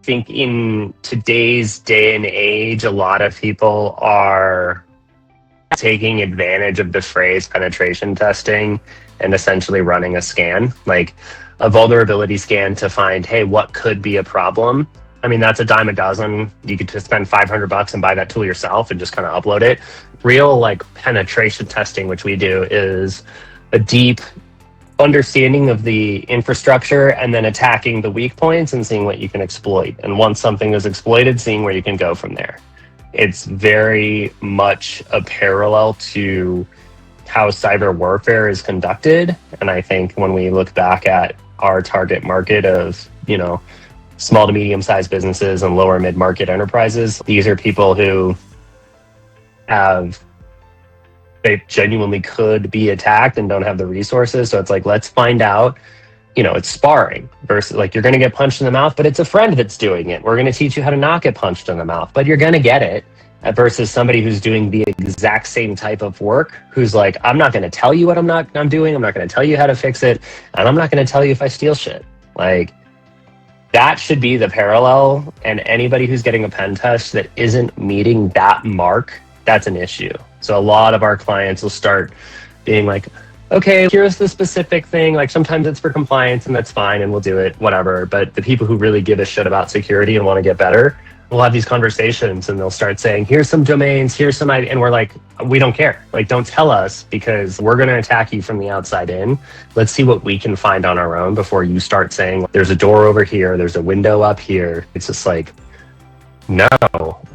think in today's day and age, a lot of people are taking advantage of the phrase penetration testing and essentially running a scan, like a vulnerability scan to find, hey, what could be a problem? I mean, that's a dime a dozen. You could just spend $500 and buy that tool yourself and just kind of upload it. Real like penetration testing, which we do, is a deep understanding of the infrastructure and then attacking the weak points and seeing what you can exploit. And once something is exploited, seeing where you can go from there. It's very much a parallel to how cyber warfare is conducted. And I think when we look back at our target market of, small to medium sized businesses and lower mid market enterprises, these are people who they genuinely could be attacked and don't have the resources. So it's like, let's find out, it's sparring versus like you're going to get punched in the mouth, but it's a friend that's doing it. We're going to teach you how to not get punched in the mouth, but you're going to get it, versus somebody who's doing the exact same type of work, who's like, I'm not going to tell you what I'm doing. I'm not going to tell you how to fix it. And I'm not going to tell you if I steal shit. Like, that should be the parallel. And anybody who's getting a pen test that isn't meeting that mark, that's an issue. So a lot of our clients will start being like, okay, here's the specific thing. Like sometimes it's for compliance and that's fine and we'll do it, whatever. But the people who really give a shit about security and want to get better, we'll have these conversations and they'll start saying, here's some domains, here's some, and we're like, we don't care. Like, don't tell us because we're going to attack you from the outside in. Let's see what we can find on our own before you start saying, there's a door over here, there's a window up here. It's just like, no,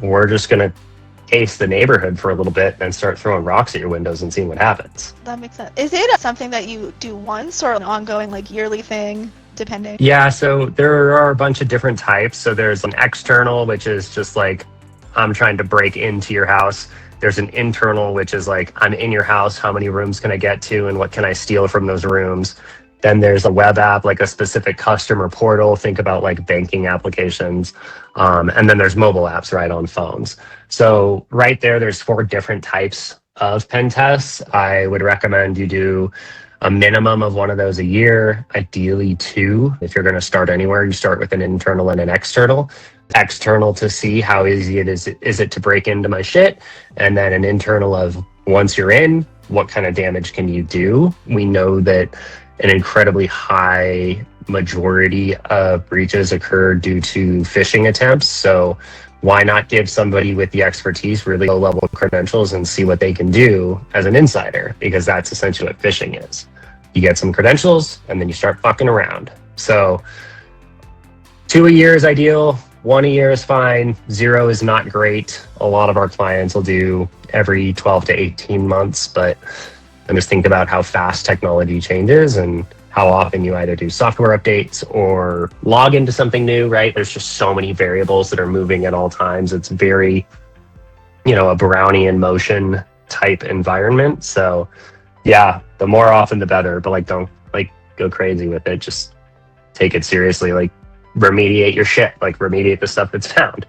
we're just going to case the neighborhood for a little bit and start throwing rocks at your windows and seeing what happens. That makes sense. Is it something that you do once or an ongoing, like yearly thing, depending? Yeah, so there are a bunch of different types. So there's an external, which is just like, I'm trying to break into your house. There's an internal, which is like, I'm in your house, how many rooms can I get to and what can I steal from those rooms? Then there's a web app, like a specific customer portal. Think about like banking applications. And then there's mobile apps right on phones. So right there's 4 different types of pen tests. I would recommend you do a minimum of one of those a year, ideally 2. If you're going to start anywhere, you start with an internal and an external. External to see how easy it is it to break into my shit, and then an internal of once you're in, what kind of damage can you do? We know that an incredibly high majority of breaches occur due to phishing attempts. So why not give somebody with the expertise really low level credentials and see what they can do as an insider? Because that's essentially what phishing is. You get some credentials and then you start fucking around. So 2 a year is ideal. 1 a year is fine. 0 is not great. A lot of our clients will do every 12 to 18 months, but and just think about how fast technology changes and how often you either do software updates or log into something new, right? There's just so many variables that are moving at all times. It's very, a brownie in motion type environment. So yeah, the more often the better, but like, don't like go crazy with it. Just take it seriously. Like remediate your shit, like remediate the stuff that's found.